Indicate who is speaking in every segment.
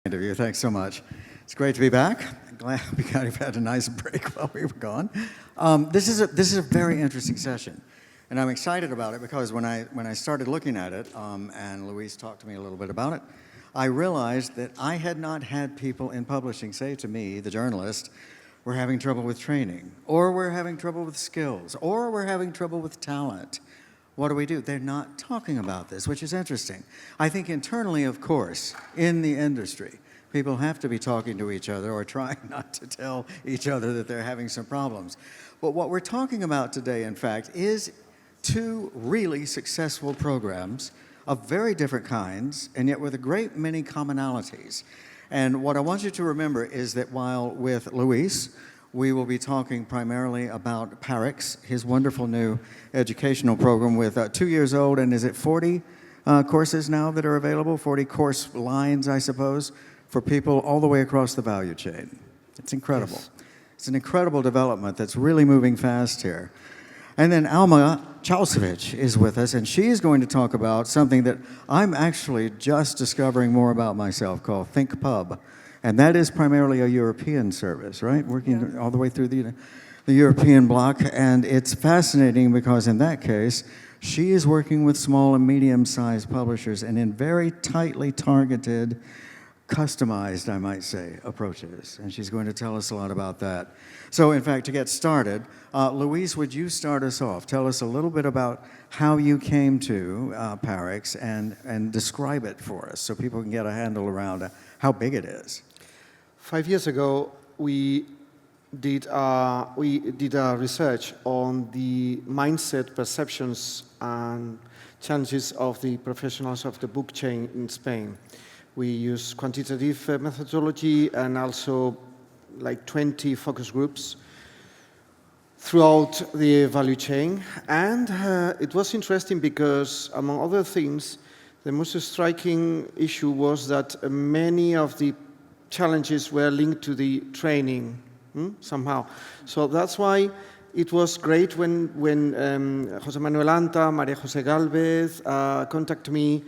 Speaker 1: Interview. Thanks so much. It's great to be back. I'm glad we kind of had a nice break while we were gone. This is a very interesting session, and I'm excited about it because when I started looking at it, and Luis talked to me a little bit about it, I realized that I had not had people in publishing say to me, the journalist, we're having trouble with training, or we're having trouble with skills, or we're having trouble with talent. What do? They're not talking about this, which is interesting. I think internally, of course, in the industry, people have to be talking to each other or trying not to tell each other that they're having some problems. But what we're talking about today, in fact, is two really successful programs of very different kinds, and yet with a great many commonalities. And what I want you to remember is that while with Luis, we will be talking primarily about PARIX, his wonderful new educational program with 2 years old, and is it 40 courses now that are available? 40 course lines, I suppose, for people all the way across the value chain. It's incredible. Yes. It's an incredible development that's really moving fast here. And then Alma Čaušević is with us, and she is going to talk about something that I'm actually just discovering more about myself called Think Pub. And that is primarily a European service, right? Working all the way through the European bloc. And it's fascinating because in that case, she is working with small and medium-sized publishers and in very tightly targeted, customized, I might say, approaches. And she's going to tell us a lot about that. So in fact, to get started, Luis, would you start us off? Tell us a little bit about how you came to PARIX and describe it for us so people can get a handle around how big it is.
Speaker 2: 5 years ago, we did a research on the mindset, perceptions, and challenges of the professionals of the book chain in Spain. We use quantitative methodology and also like 20 focus groups throughout the value chain. And it was interesting because, among other things, the most striking issue was that many of the challenges were linked to the training somehow. So that's why it was great when José Manuel Anta, María José Galvez contacted me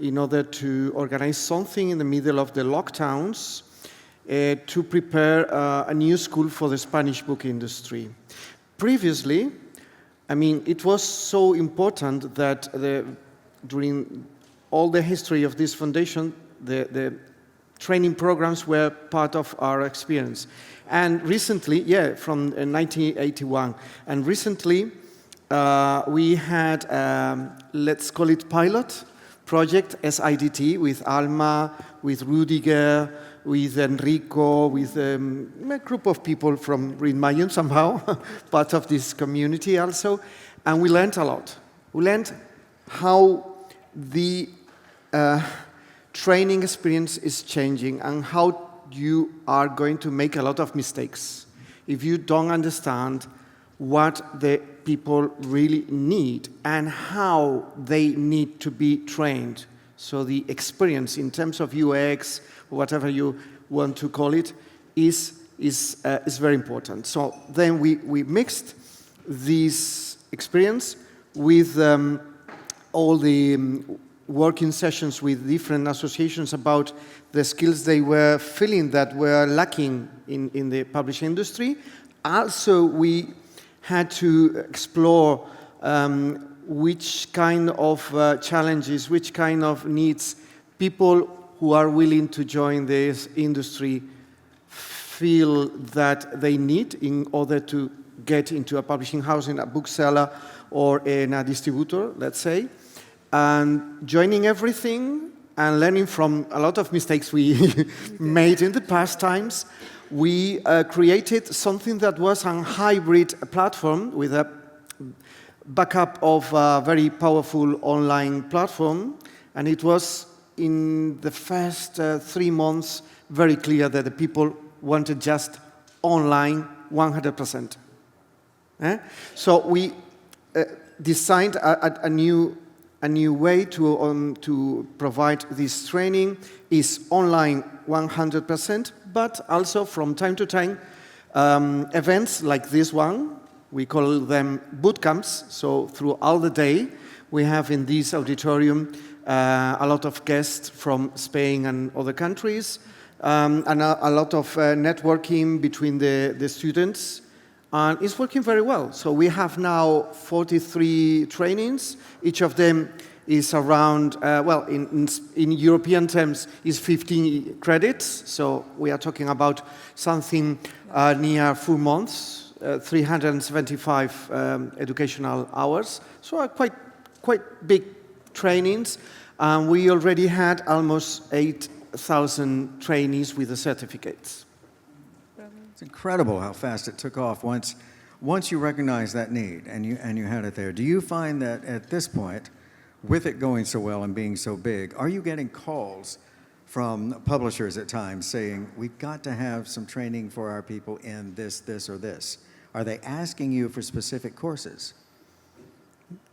Speaker 2: in order to organize something in the middle of the lockdowns to prepare a new school for the Spanish book industry. Previously, I mean, it was so important that during all the history of this foundation, the training programs were part of our experience. And recently, from 1981, and recently we had, let's call it pilot project, SIDT, with Alma, with Rudiger, with Enrico, with a group of people from READMAGINE somehow, part of this community also, and we learned a lot. We learned how the training experience is changing and how you are going to make a lot of mistakes if you don't understand what the people really need and how they need to be trained. So the experience in terms of UX, whatever you want to call it, is very important. So then we mixed this experience with all the working sessions with different associations about the skills they were feeling that were lacking in the publishing industry. Also, we had to explore which kind of challenges, which kind of needs people who are willing to join this industry feel that they need in order to get into a publishing house, in a bookseller, or in a distributor, let's say. And joining everything and learning from a lot of mistakes we made in the past times, we created something that was a hybrid platform with a backup of a very powerful online platform. And it was, in the first 3 months, very clear that the people wanted just online 100%. So we designed a new way to provide this training. Is online 100%, but also from time to time events like this one, we call them boot camps. So throughout the day, we have in this auditorium a lot of guests from Spain and other countries, and a lot of networking between the students. And it's working very well. So we have now 43 trainings. Each of them is around, well, in European terms, is 15 credits. So we are talking about something near 4 months, 375 educational hours. So quite big trainings. We already had almost 8,000 trainees with the certificates.
Speaker 1: It's incredible how fast it took off once you recognized that need and you had it there. Do you find that at this point, with it going so well and being so big, are you getting calls from publishers at times saying, we've got to have some training for our people in this, this, or this? Are they asking you for specific courses?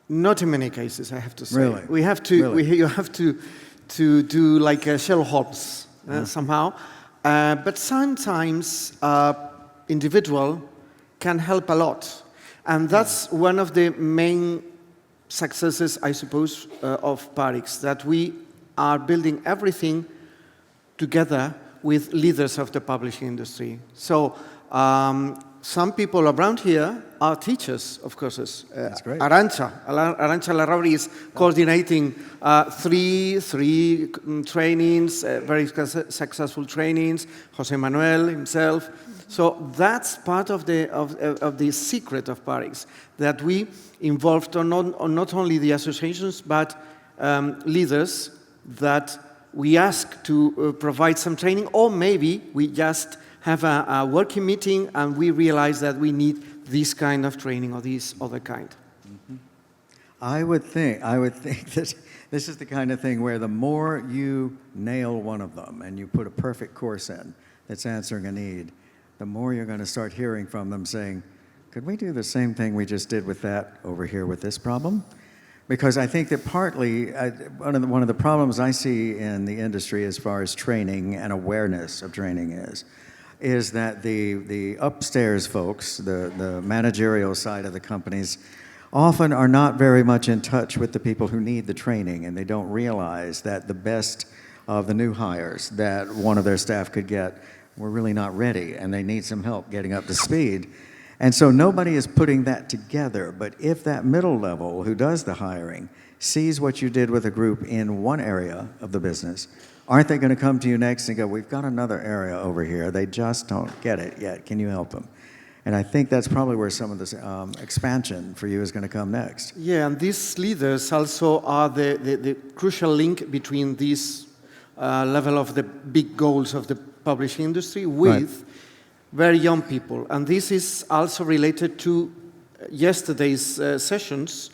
Speaker 2: Not in many cases, I have to say.
Speaker 1: Really?
Speaker 2: We have to.
Speaker 1: Really?
Speaker 2: You have to do like Sherlock Holmes somehow. But sometimes individual can help a lot, and that's one of the main successes, I suppose, of Parix, that we are building everything together with leaders of the publishing industry. So some people around here are teachers of courses.
Speaker 1: That's great.
Speaker 2: Arantxa Larrauri is coordinating three trainings, very successful trainings, Jose Manuel himself. So that's part of the secret of Parix, that we involved not only the associations, but leaders that we ask to provide some training, or maybe we just have a working meeting and we realize that we need this kind of training or this other kind.
Speaker 1: Mm-hmm. I would think that this is the kind of thing where the more you nail one of them and you put a perfect course in that's answering a need, the more you're going to start hearing from them saying, could we do the same thing we just did with that over here with this problem? Because I think that partly, one of the problems I see in the industry as far as training and awareness of training is that the upstairs folks, the managerial side of the companies, often are not very much in touch with the people who need the training, and they don't realize that the best of the new hires that one of their staff could get were really not ready, and they need some help getting up to speed. And so nobody is putting that together, but if that middle level who does the hiring sees what you did with a group in one area of the business, aren't they going to come to you next and go, we've got another area over here, they just don't get it yet, can you help them? And I think that's probably where some of this expansion for you is going to come next.
Speaker 2: Yeah, and these leaders also are the crucial link between this level of the big goals of the publishing industry with very young people. And this is also related to yesterday's sessions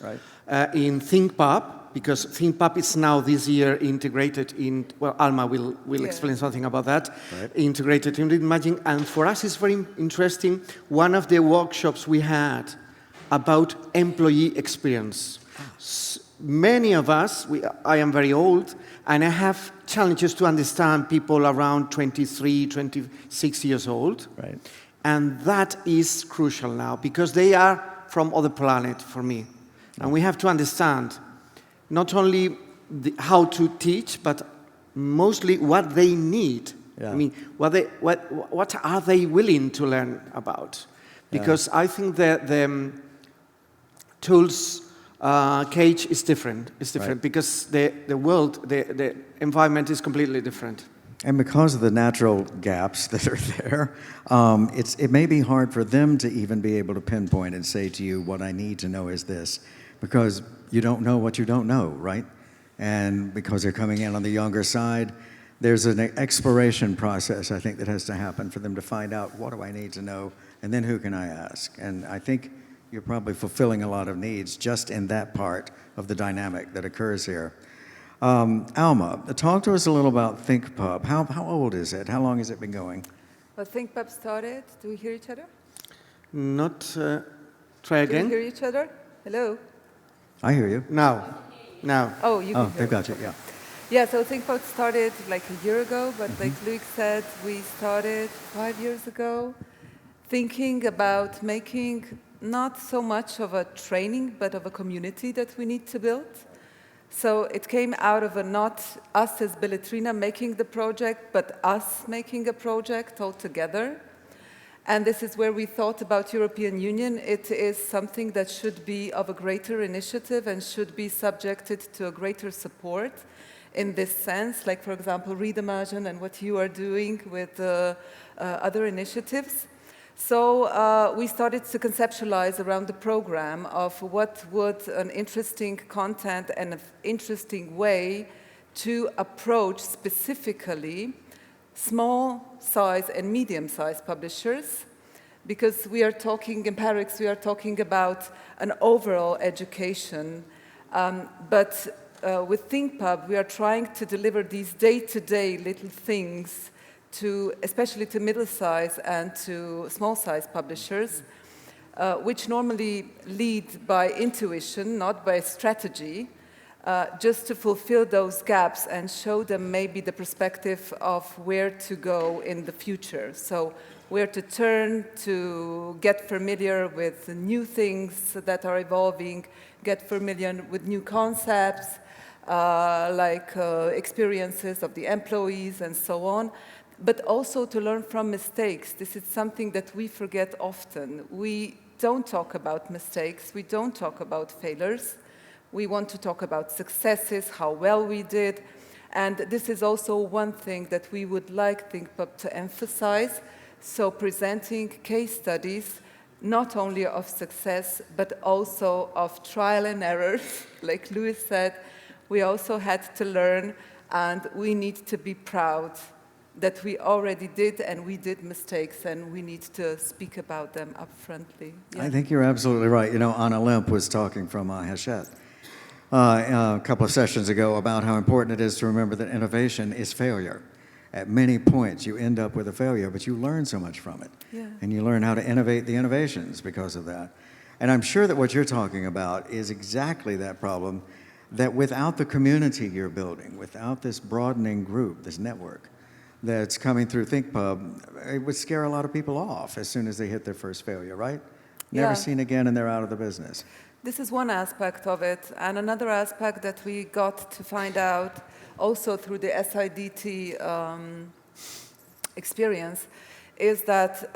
Speaker 2: in ThinkPub, because ThinkPub is now this year integrated in, well, Alma will explain something about that, integrated in READMAGINE. And for us it's very interesting, one of the workshops we had about employee experience. Many of us, I am very old, and I have challenges to understand people around 23, 26 years old.
Speaker 1: Right.
Speaker 2: And that is crucial now, because they are from other planet for me. And we have to understand not only how to teach, but mostly what they need. I mean, what are they willing to learn about? Because I think that the tools cage is different. It's different because the world, the environment is completely different.
Speaker 1: And because of the natural gaps that are there, it may be hard for them to even be able to pinpoint and say to you, what I need to know is this, because you don't know what you don't know, right? And because they're coming in on the younger side, there's an exploration process, I think, that has to happen for them to find out, what do I need to know, and then who can I ask? And I think you're probably fulfilling a lot of needs just in that part of the dynamic that occurs here. Alma, talk to us a little about ThinkPub. How old is it? How long has it been going?
Speaker 3: Well, ThinkPub started. Do we hear each other?
Speaker 2: Not, try again.
Speaker 3: Do we hear each other? Hello?
Speaker 1: I hear you.
Speaker 2: Now.
Speaker 3: Oh, you can
Speaker 1: Oh,
Speaker 3: hear
Speaker 1: they've got you, yeah.
Speaker 3: Yeah, so ThinkPub started like a year ago, but like Luc said, we started 5 years ago thinking about making not so much of a training, but of a community that we need to build. So it came out of a not us as Beletrina making the project, but us making a project all together. And this is where we thought about European Union. It is something that should be of a greater initiative and should be subjected to a greater support in this sense, like, for example, READMAGINE and what you are doing with other initiatives. So we started to conceptualize around the program of what would an interesting content and an interesting way to approach specifically small size and medium size publishers, because we are talking in Paris, we are talking about an overall education, but with ThinkPub, we are trying to deliver these day-to-day little things to, especially to middle-size and to small-size publishers, which normally lead by intuition, not by strategy, just to fulfill those gaps and show them maybe the perspective of where to go in the future. So where to turn to get familiar with new things that are evolving, get familiar with new concepts, like experiences of the employees and so on, but also to learn from mistakes. This is something that we forget often. We don't talk about mistakes, we don't talk about failures. We want to talk about successes, how well we did, and this is also one thing that we would like ThinkPub to emphasize, so presenting case studies not only of success, but also of trial and errors. Like Louis said, we also had to learn, and we need to be proud that we already did, and we did mistakes, and we need to speak about them upfrontly. Yeah.
Speaker 1: I think you're absolutely right. You know, Anna Lemp was talking from Hachette a couple of sessions ago about how important it is to remember that innovation is failure. At many points, you end up with a failure, but you learn so much from it.
Speaker 3: Yeah.
Speaker 1: And you learn how to innovate the innovations because of that. And I'm sure that what you're talking about is exactly that problem, that without the community you're building, without this broadening group, this network that's coming through ThinkPub, it would scare a lot of people off as soon as they hit their first failure, right? Never
Speaker 3: Yeah.
Speaker 1: seen again, and they're out of the business.
Speaker 3: This is one aspect of it, and another aspect that we got to find out also through the SIDT experience is that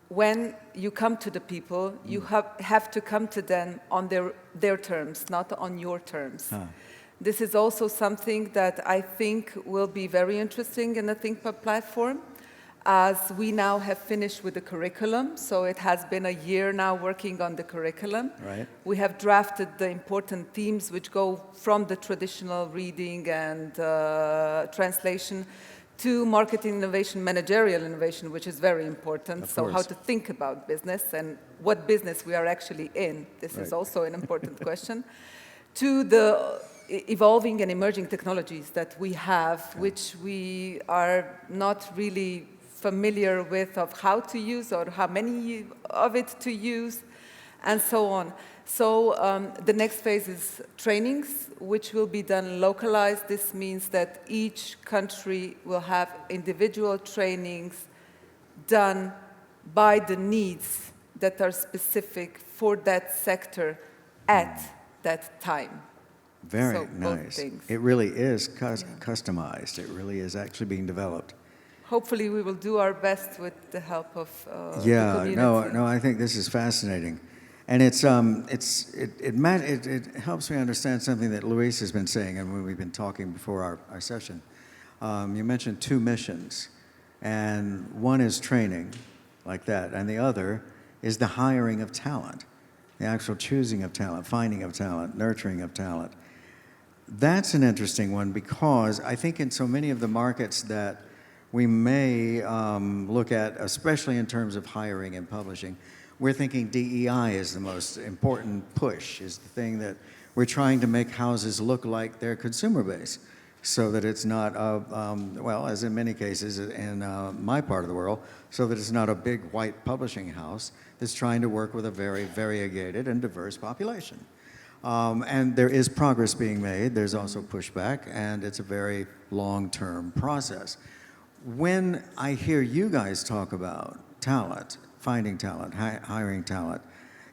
Speaker 3: when you come to the people, you have to come to them on their terms, not on your terms. This is also something that I think will be very interesting in the ThinkPub platform, as we now have finished with the curriculum. So it has been a year now working on the curriculum.
Speaker 1: Right.
Speaker 3: We have drafted the important themes which go from the traditional reading and translation to marketing innovation, managerial innovation, which is very important. So how to think about business and what business we are actually in. This is also an important question. To the evolving and emerging technologies that we have, which we are not really familiar with of how to use or how many of it to use, and so on. So the next phase is trainings, which will be done localized. This means that each country will have individual trainings done by the needs that are specific for that sector at that time.
Speaker 1: Very
Speaker 3: So both
Speaker 1: nice.
Speaker 3: things.
Speaker 1: It really is customized. It really is actually being developed.
Speaker 3: Hopefully we will do our best with the help of the
Speaker 1: Yeah,
Speaker 3: community.
Speaker 1: no, I think this is fascinating. And it helps me understand something that Luis has been saying, and when we've been talking before our session. You mentioned two missions, and one is training, like that, and the other is the hiring of talent, the actual choosing of talent, finding of talent, nurturing of talent. That's an interesting one, because I think in so many of the markets that we may look at, especially in terms of hiring and publishing, we're thinking DEI is the most important push, is the thing that we're trying to make houses look like their consumer base, so that it's not, well, as in many cases in my part of the world, so that it's not a big white publishing house that's trying to work with a very variegated and diverse population. And there is progress being made. There's also pushback, and it's a very long-term process. When I hear you guys talk about talent, finding talent, hiring talent,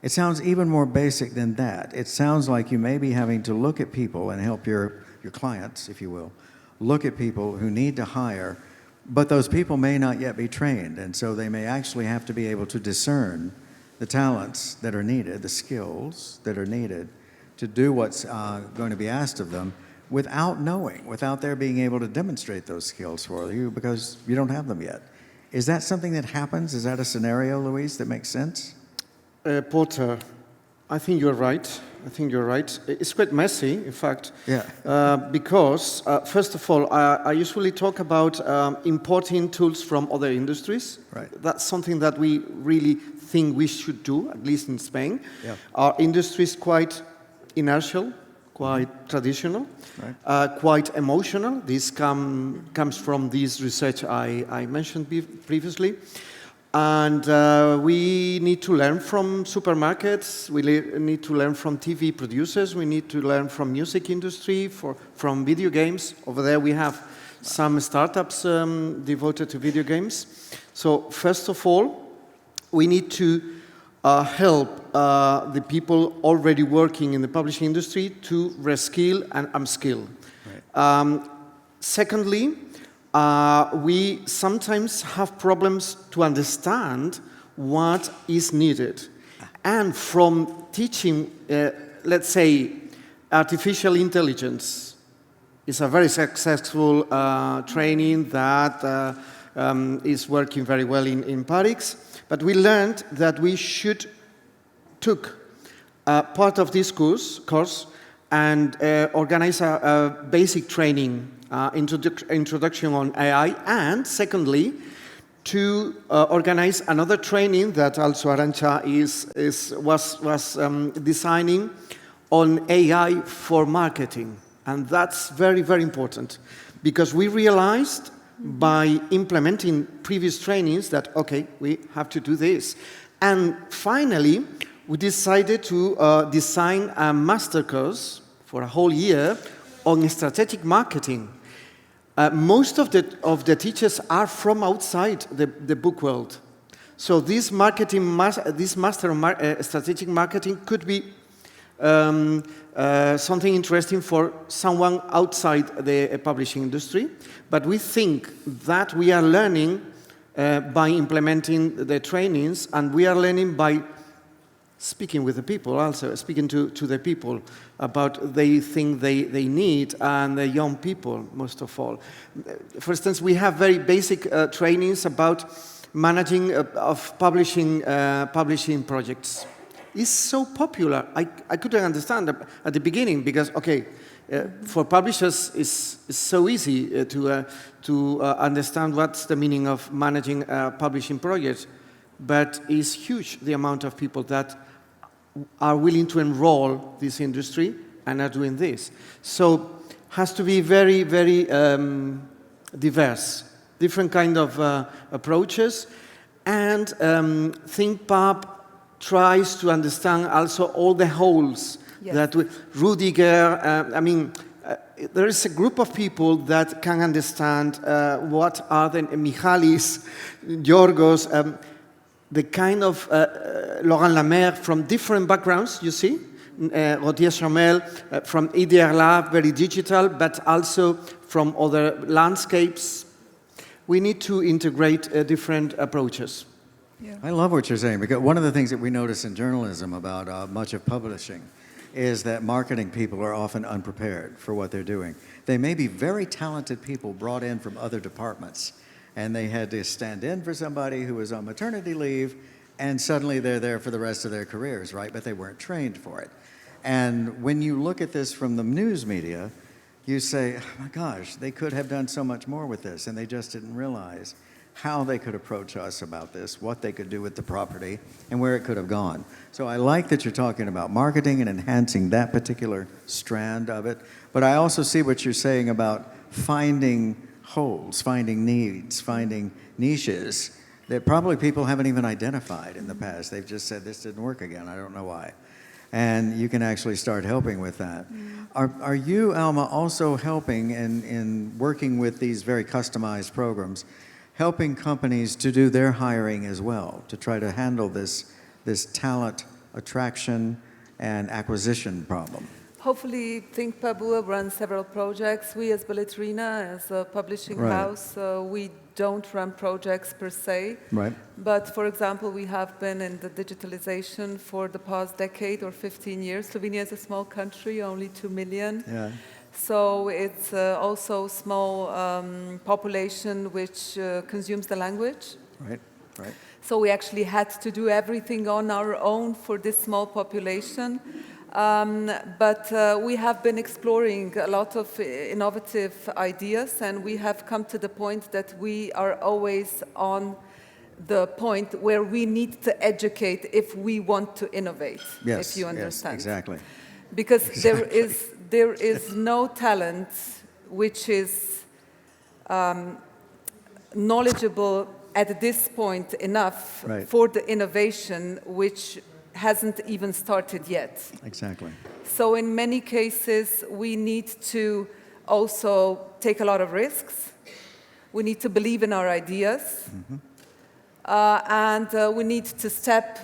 Speaker 1: It sounds even more basic than that. It sounds like you may be having to look at people and help your clients, if you will, look at people who need to hire, but those people may not yet be trained, and so they may actually have to be able to discern the talents that are needed, the skills that are needed to do what's going to be asked of them without knowing, without their being able to demonstrate those skills for you because you don't have them yet. Is that something that happens? Is that a scenario, Luis, that makes sense?
Speaker 2: Porter, I think you're right. I think you're right. It's quite messy, in fact.
Speaker 1: Yeah.
Speaker 2: Because, first of all, I usually talk about importing tools from other industries.
Speaker 1: Right.
Speaker 2: That's something that we really think we should do, at least in Spain.
Speaker 1: Yeah.
Speaker 2: Our industry is quite inertial, quite traditional,
Speaker 1: Right.
Speaker 2: quite emotional. This comes from this research I mentioned previously. And we need to learn from supermarkets, we need to learn from TV producers, we need to learn from music industry, from video games. Over there we have some startups devoted to video games. So first of all, we need to help the people already working in the publishing industry to reskill and upskill. Right. Secondly, we sometimes have problems to understand what is needed. And from teaching, let's say, artificial intelligence is a very successful training that is working very well in Paris. But we learned that we should took part of this course and organize a basic training introduction on AI, and secondly, to organize another training that also Arantxa was designing on AI for marketing. And that's very, very important, because we realized by implementing previous trainings that, okay, we have to do this. And finally, we decided to design a master course for a whole year on strategic marketing. Most of the teachers are from outside the book world. So this master of strategic marketing could be something interesting for someone outside the publishing industry. But we think that we are learning by implementing the trainings, and we are learning by speaking with the people also, speaking to the people about they think they need, and the young people, most of all. For instance, we have very basic trainings about managing of publishing projects. It's so popular. I couldn't understand at the beginning, because, okay, for publishers it's so easy to understand what's the meaning of managing a publishing project, but it's huge the amount of people that are willing to enroll this industry and are doing this. So has to be very, very diverse, different kind of approaches, and ThinkPub tries to understand also all the holes. Yes. That Rudiger, there is a group of people that can understand what are the Michalis, Yorgos, the kind of Laurent Lemaire from different backgrounds, you see. Rodier Chamel from IDR Lab, very digital, but also from other landscapes. We need to integrate different approaches.
Speaker 1: Yeah. I love what you're saying, because one of the things that we notice in journalism about much of publishing is that marketing people are often unprepared for what they're doing. They may be very talented people brought in from other departments, and they had to stand in for somebody who was on maternity leave, and suddenly they're there for the rest of their careers, right? But they weren't trained for it. And when you look at this from the news media, you say, oh my gosh, they could have done so much more with this, and they just didn't realize how they could approach us about this, what they could do with the property, and where it could have gone. So I like that you're talking about marketing and enhancing that particular strand of it, but I also see what you're saying about finding holes, finding needs, finding niches that probably people haven't even identified in the past. They've just said, this didn't work again, I don't know why. And you can actually start helping with that. Are you, Alma, also helping in working with these very customized programs, helping companies to do their hiring as well, to try to handle this talent attraction and acquisition problem?
Speaker 3: Hopefully, Think Pabua runs several projects. We as Beletrina, as a publishing
Speaker 1: Right.
Speaker 3: house, we don't run projects per se.
Speaker 1: Right.
Speaker 3: But for example, we have been in the digitalization for the past decade or 15 years. Slovenia is a small country, only 2 million.
Speaker 1: Yeah.
Speaker 3: So it's also a small population which consumes the language.
Speaker 1: Right. Right.
Speaker 3: So we actually had to do everything on our own for this small population. But we have been exploring a lot of innovative ideas, and we have come to the point that we are always on the point where we need to educate if we want to innovate,
Speaker 1: Yes.
Speaker 3: if you understand.
Speaker 1: Yes, exactly.
Speaker 3: Because
Speaker 1: Exactly.
Speaker 3: there is no talent which is knowledgeable at this point enough
Speaker 1: Right.
Speaker 3: for the innovation which hasn't even started yet.
Speaker 1: Exactly.
Speaker 3: So in many cases, we need to also take a lot of risks. We need to believe in our ideas. And we need to step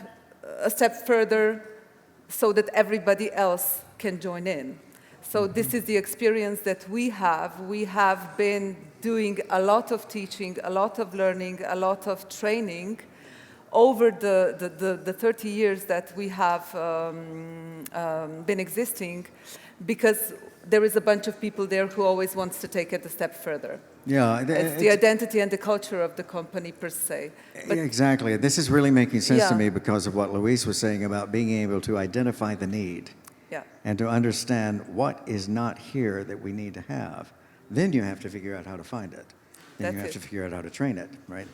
Speaker 3: a step further so that everybody else can join in. So this is the experience that we have. We have been doing a lot of teaching, a lot of learning, a lot of training over the 30 years that we have been existing, because there is a bunch of people there who always wants to take it a step further.
Speaker 1: Yeah.
Speaker 3: It's the identity and the culture of the company per se. But
Speaker 1: Exactly. This is really making sense to
Speaker 3: Yeah.
Speaker 1: me because of what Luis was saying about being able to identify the need
Speaker 3: yeah,
Speaker 1: and to understand what is not here that we need to have. Then you have to figure out how to find it. Then you
Speaker 3: That's
Speaker 1: have
Speaker 3: it.
Speaker 1: to figure out how to train it, right?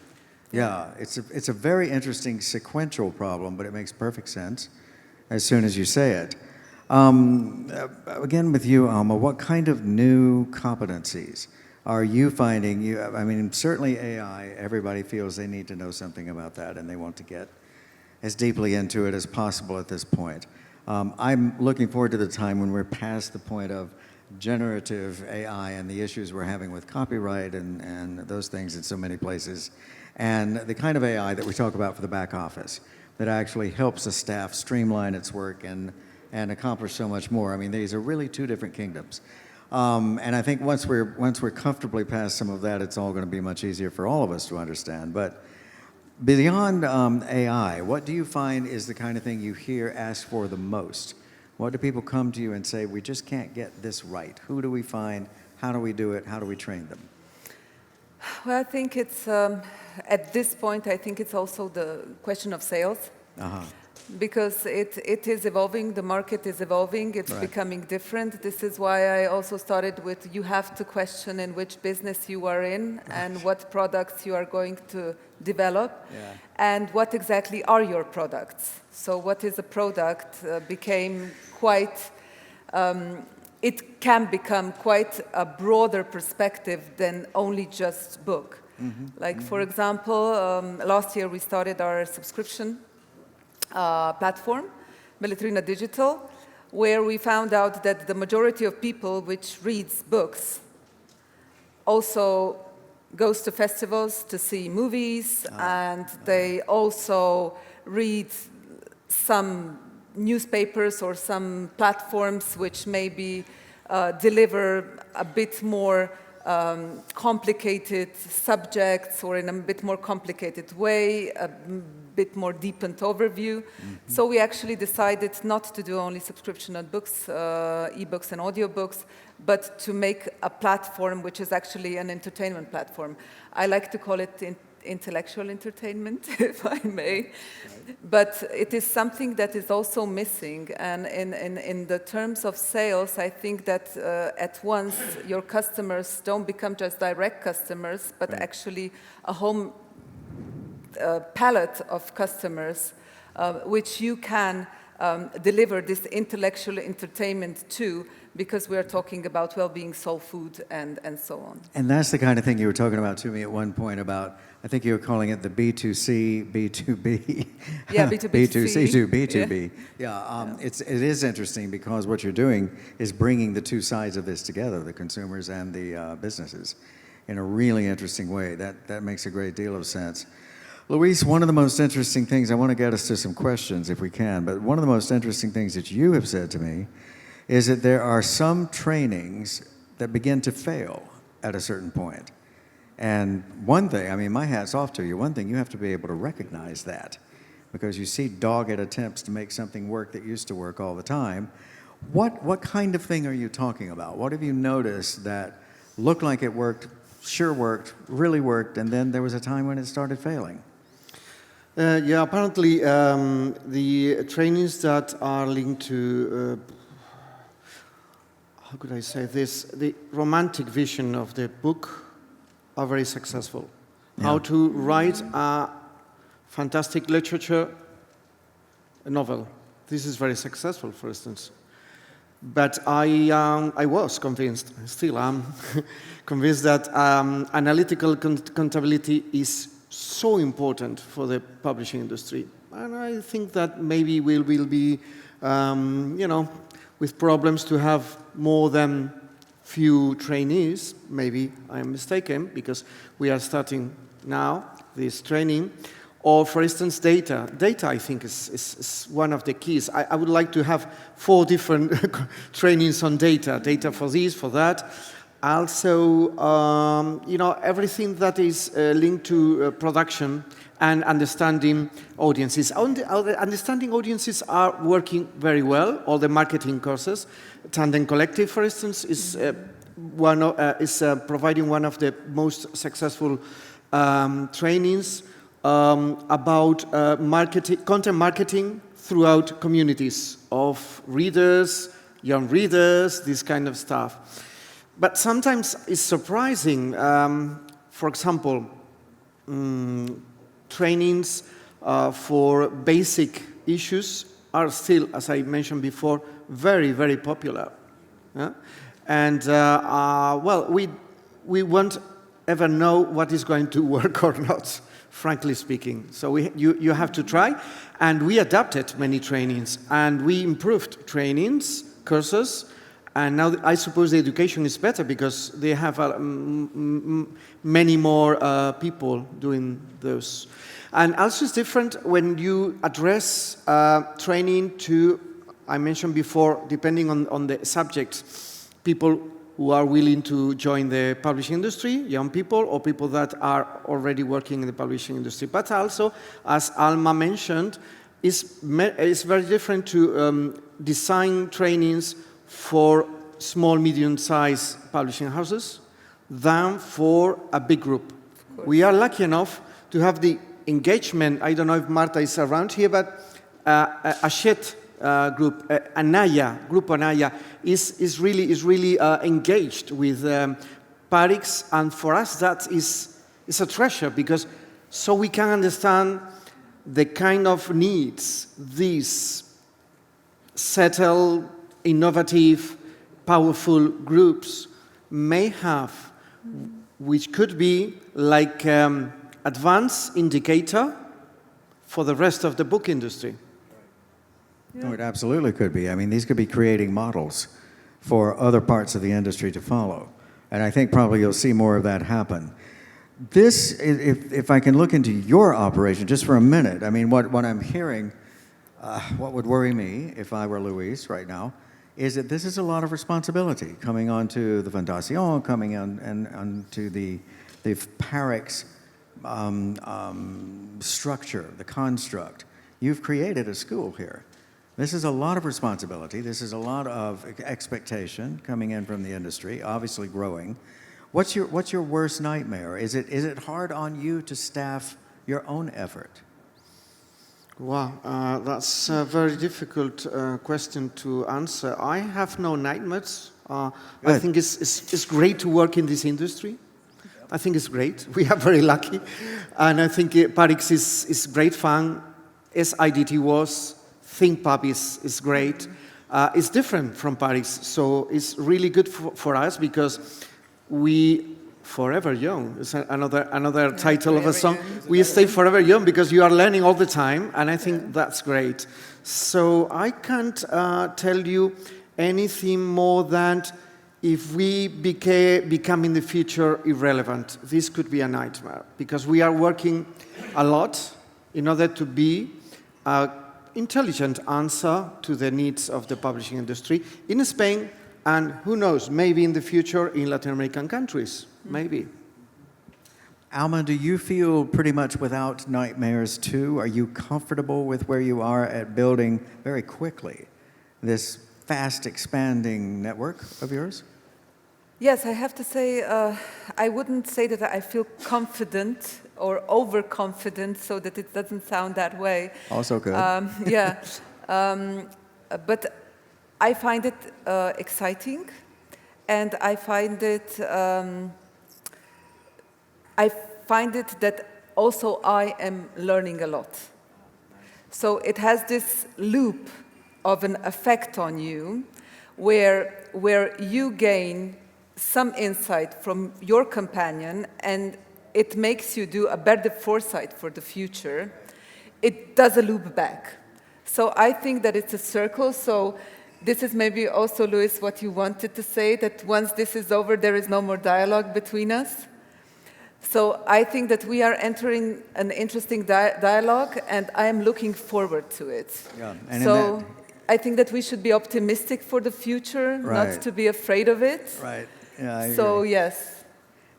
Speaker 1: Yeah, it's a very interesting sequential problem, but it makes perfect sense as soon as you say it. Again, with you, Alma, what kind of new competencies are you finding? I mean, certainly AI, everybody feels they need to know something about that, and they want to get as deeply into it as possible at this point. I'm looking forward to the time when we're past the point of generative AI and the issues we're having with copyright and those things in so many places, and the kind of AI that we talk about for the back office that actually helps the staff streamline its work and accomplish so much more. I mean, these are really two different kingdoms. And I think once we're comfortably past some of that, it's all going to be much easier for all of us to understand. But beyond AI, what do you find is the kind of thing you hear asked for the most? What do people come to you and say, we just can't get this right? Who do we find? How do we do it? How do we train them?
Speaker 3: well, I think it's, at this point, I think it's also the question of sales.
Speaker 1: Uh-huh.
Speaker 3: Because it is evolving, the market is evolving, it's
Speaker 1: Right.
Speaker 3: becoming different. This is why I also started with you have to question in which business you are in and what products you are going to develop
Speaker 1: Yeah.
Speaker 3: and what exactly are your products. So what is a product became quite, it can become quite a broader perspective than only just book. Like for example, last year we started our subscription platform, Beletrina Digital, where we found out that the majority of people which reads books also goes to festivals to see movies, and they also read some newspapers or some platforms which maybe deliver a bit more complicated subjects or in a bit more complicated way, a bit more deepened overview. So we actually decided not to do only subscription on books, ebooks and audiobooks, but to make a platform which is actually an entertainment platform. I like to call it intellectual entertainment, if I may. But it is something that is also missing. And in the terms of sales, I think that at once your customers don't become just direct customers, but
Speaker 1: Right.
Speaker 3: actually a whole palette of customers which you can deliver this intellectual entertainment to, because we are talking about well-being, soul food, and so on.
Speaker 1: And that's the kind of thing you were talking about to me at one point about, I think you were calling it the B2C, B2B.
Speaker 3: Yeah, B2B.
Speaker 1: B2C to B2B. Yeah, it is interesting because what you're doing is bringing the two sides of this together, the consumers and the businesses, in a really interesting way. That makes a great deal of sense. Luis, one of the most interesting things, I want to get us to some questions if we can, but one of the most interesting things that you have said to me is that there are some trainings that begin to fail at a certain point. And one thing, I mean, my hat's off to you, one thing, you have to be able to recognize that because you see dogged attempts to make something work that used to work all the time. What kind of thing are you talking about? What have you noticed that looked like it worked, sure worked, really worked, and then there was a time when it started failing?
Speaker 2: Yeah, apparently the trainings that are linked to, how could I say this, the romantic vision of the book are very successful. Yeah. How to write a fantastic literature novel. This is very successful, for instance. But I was convinced, I still am, convinced that analytical accountability is so important for the publishing industry. And I think that maybe we will be, with problems to have more than few trainees. Maybe I am mistaken, because we are starting now this training. Or, for instance, data. Data, I think, is one of the keys. I would like to have 4 different trainings on data. Data for this, for that. Also, everything that is linked to production and understanding audiences. Understanding audiences are working very well. All the marketing courses. Tandem Collective, for instance, is providing one of the most successful trainings about content marketing throughout communities of readers, young readers, this kind of stuff. But sometimes it's surprising, for example, trainings for basic issues are still, as I mentioned before, very, very popular. Yeah? And, well, we won't ever know what is going to work or not, frankly speaking. So you have to try. And we adapted many trainings, and we improved trainings, courses, and now I suppose the education is better because they have many more people doing those. And also it's different when you address training to, I mentioned before, depending on the subject, people who are willing to join the publishing industry, young people, or people that are already working in the publishing industry. But also, as Alma mentioned, it's very different to design trainings for small, medium-sized publishing houses than for a big group. We are lucky enough to have the engagement. I don't know if Marta is around here, but a SHET group, Group Anaya, is really engaged with PARIX, and for us that is a treasure because so we can understand the kind of needs these settled, innovative, powerful groups may have, which could be like advanced indicator for the rest of the book industry.
Speaker 1: Yeah. Oh, it absolutely could be. I mean, these could be creating models for other parts of the industry to follow. And I think probably you'll see more of that happen. This, if I can look into your operation just for a minute, I mean, what I'm hearing, what would worry me if I were Luis right now, is that this is a lot of responsibility coming onto the Fundación, coming onto the PARIX structure, the construct. You've created a school here. This is a lot of responsibility. This is a lot of expectation coming in from the industry, obviously growing. What's your worst nightmare? Is it hard on you to staff your own effort?
Speaker 2: Wow, that's a very difficult question to answer. I have no nightmares. I think it's great to work in this industry. I think it's great. We are very lucky. And I think PARIX is great fun. SIDT was. ThinkPub is great. It's different from PARIX, so it's really good for us because we forever young. It's another title of a song. We stay forever young because you are learning all the time, and I think that's great. So I can't tell you anything more than if we become in the future irrelevant, this could be a nightmare, because we are working a lot in order to be an intelligent answer to the needs of the publishing industry in Spain, and who knows, maybe in the future in Latin American countries, maybe.
Speaker 1: Alma, do you feel pretty much without nightmares too? Are you comfortable with where you are at building very quickly this fast expanding network of yours?
Speaker 3: Yes, I have to say, I wouldn't say that I feel confident or overconfident, so that it doesn't sound that way.
Speaker 1: Also good.
Speaker 3: Yeah, but I find it exciting, and I find it that also I am learning a lot. So it has this loop of an effect on you, where you gain some insight from your companion, and it makes you do a better foresight for the future. It does a loop back. So I think that it's a circle. So this is maybe also, Luis, what you wanted to say, that once this is over, there is no more dialogue between us. So I think that we are entering an interesting dialogue, and I am looking forward to it.
Speaker 1: Yeah, and
Speaker 3: so I think that we should be optimistic for the future,
Speaker 1: Right.
Speaker 3: not to be afraid of it.
Speaker 1: Right. Yeah, I
Speaker 3: So
Speaker 1: agree.
Speaker 3: yes.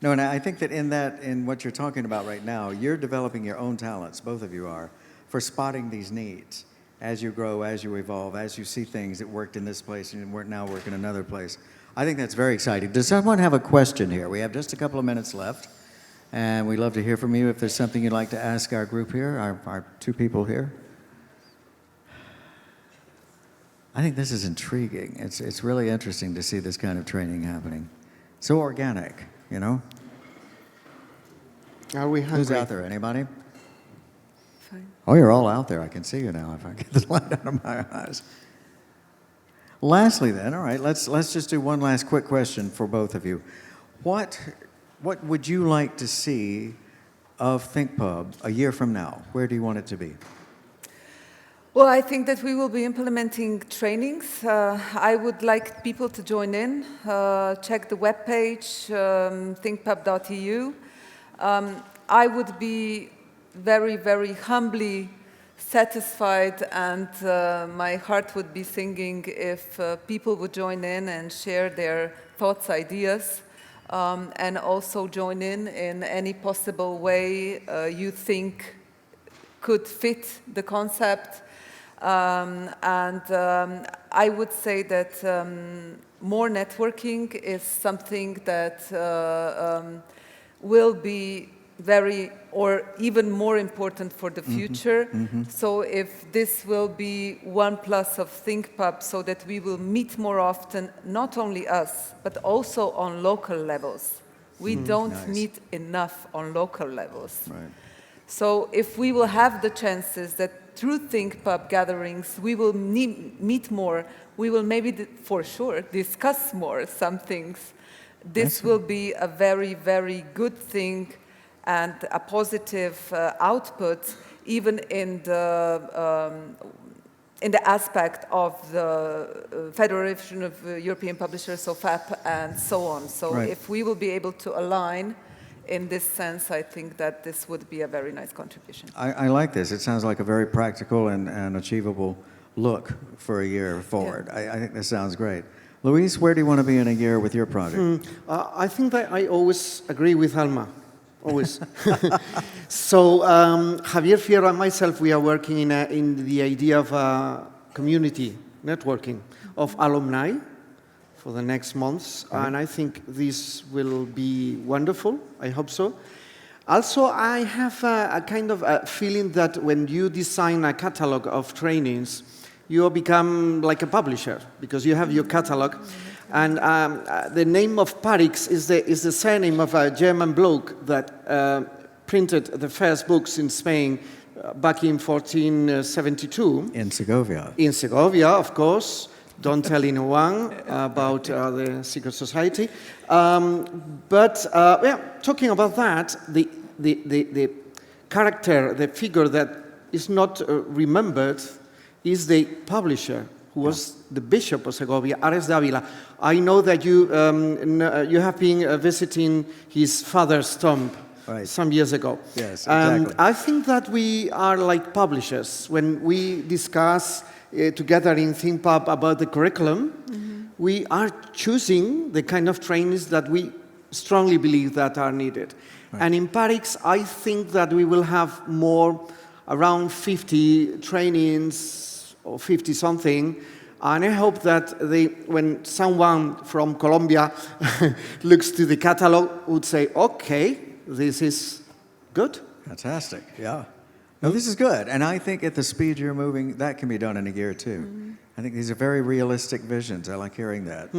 Speaker 1: No, and I think that in what you're talking about right now, you're developing your own talents, both of you are, for spotting these needs as you grow, as you evolve, as you see things that worked in this place and now work in another place. I think that's very exciting. Does someone have a question here? We have just a couple of minutes left, and we'd love to hear from you if there's something you'd like to ask our group here, our two people here. I think this is intriguing. It's really interesting to see this kind of training happening. So organic, you know?
Speaker 2: Are we hungry?
Speaker 1: Who's out there? Anybody?
Speaker 3: Fine.
Speaker 1: Oh, you're all out there. I can see you now if I get the light out of my eyes. Lastly then, all right, let's just do one last quick question for both of you. What would you like to see of ThinkPub a year from now? Where do you want it to be?
Speaker 3: Well, I think that we will be implementing trainings. I would like people to join in, check the webpage, thinkpub.eu. I would be very, very humbly satisfied, and my heart would be singing if people would join in and share their thoughts, ideas, and also join in any possible way you think could fit the concept. I would say that more networking is something that will be very, or even more important for the future. So if this will be one plus of ThinkPub, so that we will meet more often, not only us, but also on local levels. We don't
Speaker 1: Nice.
Speaker 3: meet enough on local levels.
Speaker 1: Right.
Speaker 3: So if we will have the chances that through ThinkPub gatherings we will meet more, we will maybe for sure discuss more some things. This will be a very, very good thing and a positive output, even in the aspect of the Federation of European Publishers, so FAP, and so on. So
Speaker 1: Right.
Speaker 3: if we will be able to align in this sense, I think that this would be a very nice contribution.
Speaker 1: I like this. It sounds like a very practical and achievable look for a year forward.
Speaker 3: Yeah.
Speaker 1: I think this sounds great. Luis, where do you want to be in a year with your project?
Speaker 2: I think that I always agree with Alma, always. So Javier Fierro and myself, we are working in the idea of community networking of alumni for the next months, and I think this will be wonderful. I hope so. Also, I have a kind of a feeling that when you design a catalog of trainings, you become like a publisher, because you have your catalog. And the name of Parix is the surname of a German bloke that printed the first books in Spain back in 1472.
Speaker 1: In Segovia.
Speaker 2: In Segovia, of course. Don't tell anyone about the secret society. Yeah, talking about that, the character, the figure that is not remembered is the publisher, who was the Bishop of Segovia, Ares de Avila. I know that you have been visiting his father's tomb some years ago.
Speaker 1: Yes,
Speaker 2: And
Speaker 1: exactly.
Speaker 2: I think that we are like publishers. When we discuss together in ThinkPub about the curriculum, we are choosing the kind of trainings that we strongly believe that are needed.
Speaker 1: Right.
Speaker 2: And in Paris, I think that we will have more, around 50 trainings or 50 something. And I hope that when someone from Colombia looks to the catalog, would say, okay, this is good.
Speaker 1: Fantastic, yeah. No, this is good. And I think at the speed you're moving, that can be done in a year too. I think these are very realistic visions. I like hearing that.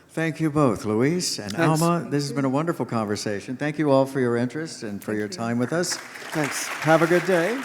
Speaker 1: Thank you both, Luis and
Speaker 2: Thanks.
Speaker 1: Alma. This has been a wonderful conversation. Thank you all for your interest and for your time with us.
Speaker 2: Thanks.
Speaker 1: Have a good day.